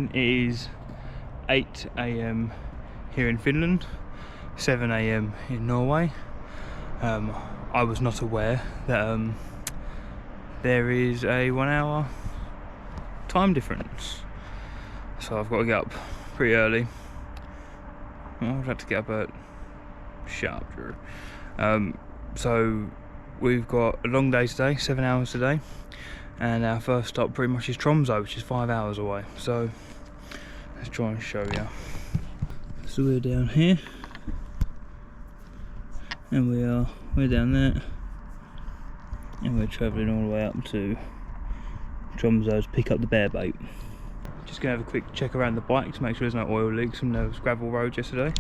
morning. It is 8 AM here in Finland, 7 AM in Norway. I was not aware that there is a 1 hour time difference, so I've got to get up pretty early. Well, I've had to get up at sharp. So we've got a long day today, 7 hours today, and our first stop pretty much is Tromso, which is 5 hours away. So let's try and show you. So we're down here, and we're down there, and we're travelling all the way up to Tromso to pick up the bear bait. Just gonna have a quick check around the bike to make sure there's no oil leaks from those gravel roads yesterday.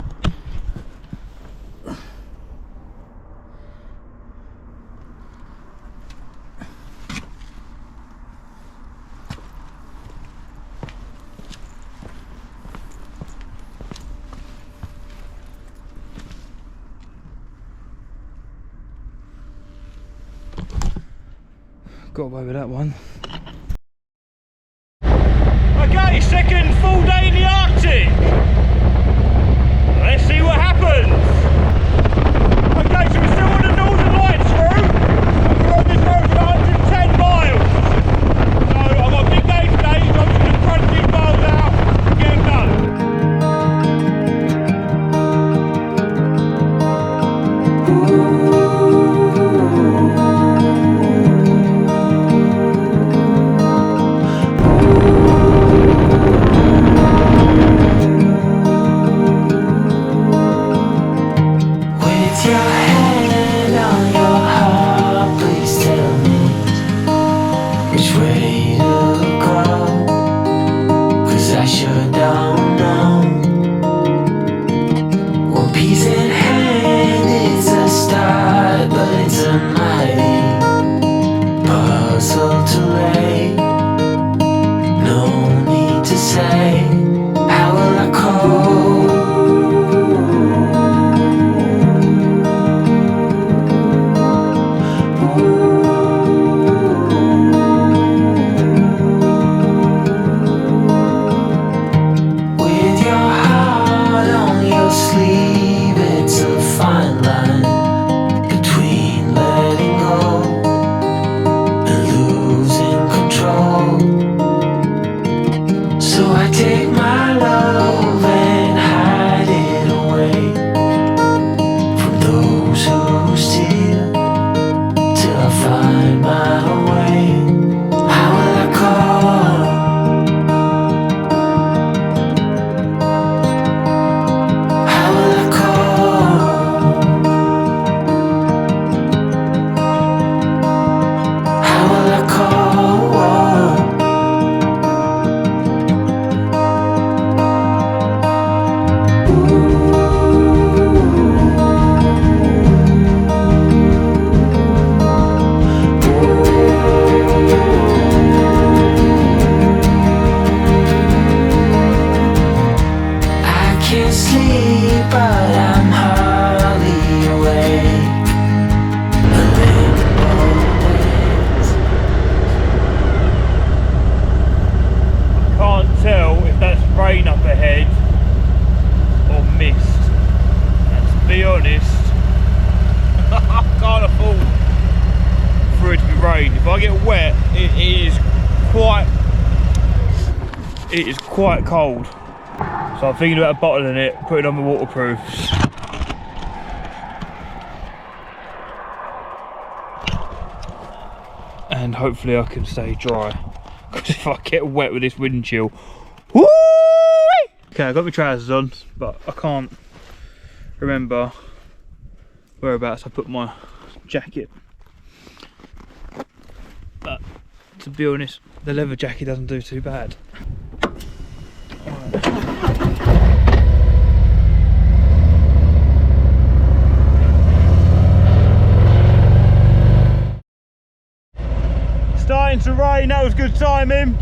Got away with that one. Okay, second full day in the Arctic. Let's see what happens. Okay, so we're still on the Northern Lights route. We're on this road for 110 miles. So I've got a big day today, so I'm just going to crunch these miles out and get them done. It is quite cold, so I'm thinking about bottling it, putting on the waterproofs. And hopefully I can stay dry, because if I get wet with this wind chill, woo! Okay, I've got my trousers on, but I can't remember whereabouts I put my jacket. But to be honest, the leather jacket doesn't do too bad. Starting to rain, that was good timing.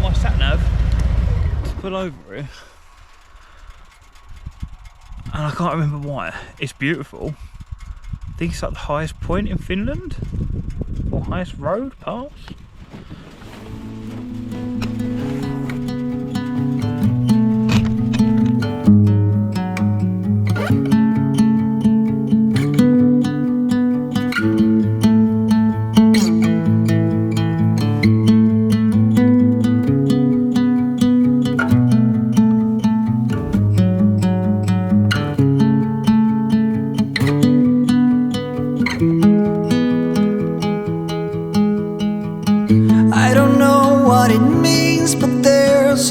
my sat nav to pull over here, and I can't remember why. It's beautiful. I think it's like the highest point in Finland, or highest road pass.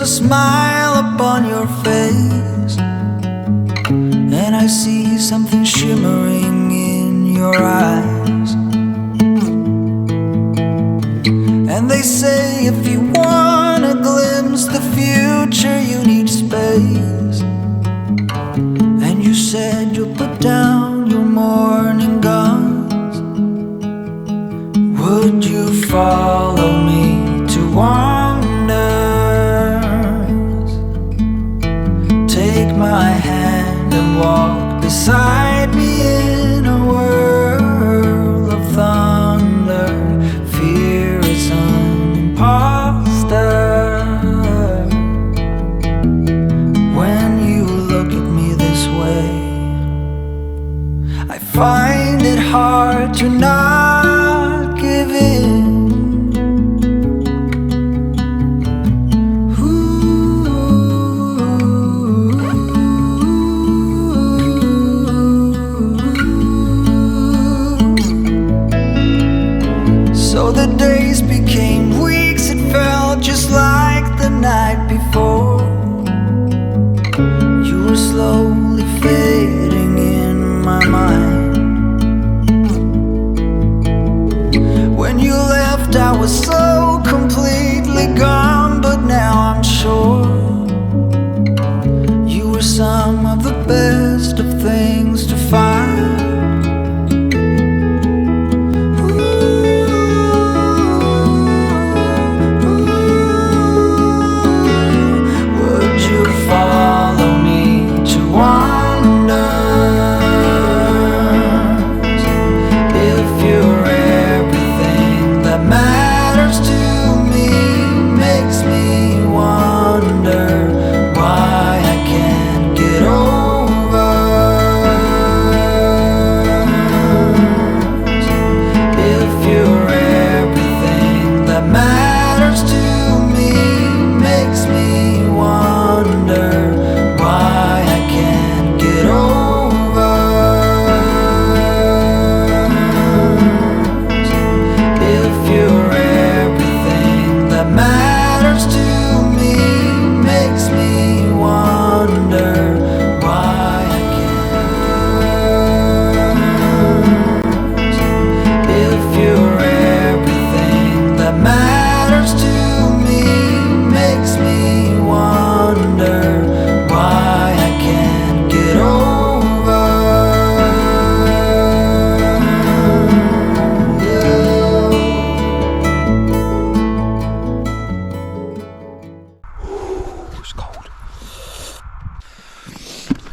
A smile upon your face, and I see something shimmering in your eyes. And they say if you wanna glimpse the future, you need space. And you said you'll put down your morning guns. Would you follow me to wander? Take my hand and walk beside me in a world of thunder. Fear is an imposter. When you look at me this way, I find it hard to not give in. So the days became weeks, it felt just like the night before. You were slowly fading in my mind. When you left I was so completely gone, but now I'm sure you were some of the best of things to find.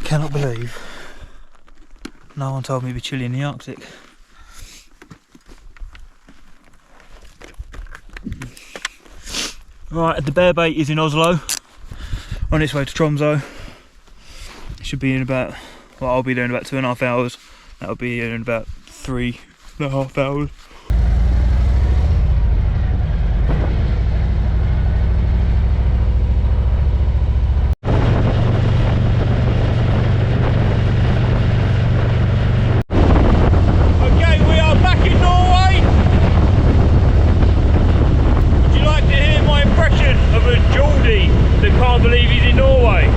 Cannot believe no one told me it'd be chilly in the Arctic. Right, the bear bait is in Oslo, on its way to Tromso. It should be in about, well, I'll be there in about 2.5 hours. That'll be in about 3.5 hours. Can't believe he's in Norway.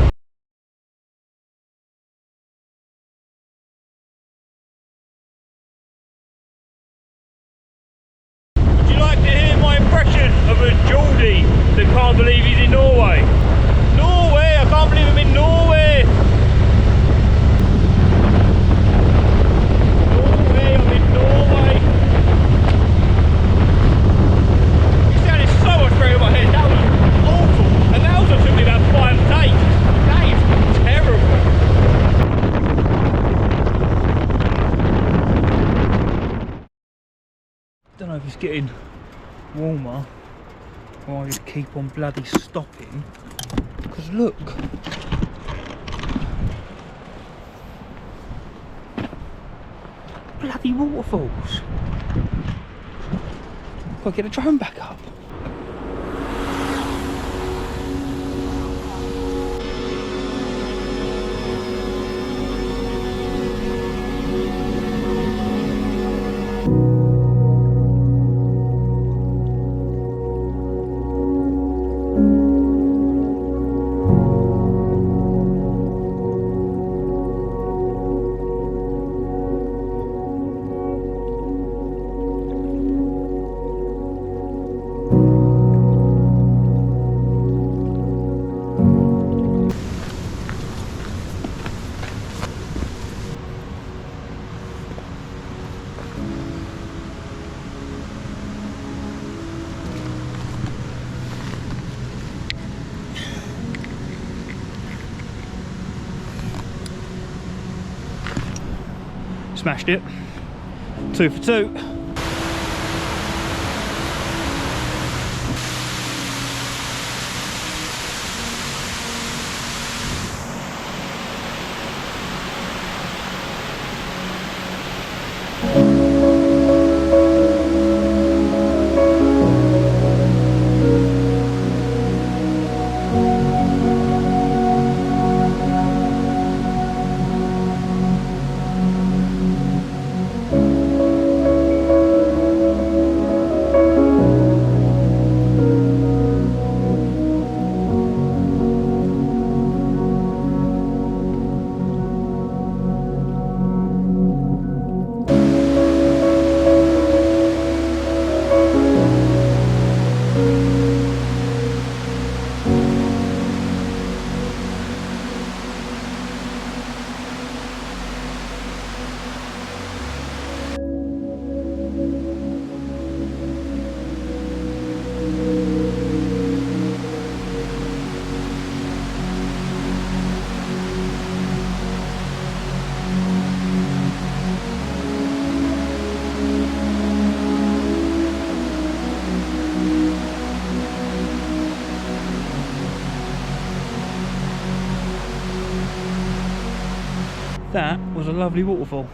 Would you like to hear my impression of a Geordie that can't believe he's in Norway? Norway! I can't believe I'm in Norway! Norway, I'm in Norway! You sounded so much better in my head. That was awful. getting warmer, or I just keep on bloody stopping. Because look, bloody waterfalls. Gotta get the drone back up. Smashed it. 2 for 2. That was a lovely waterfall.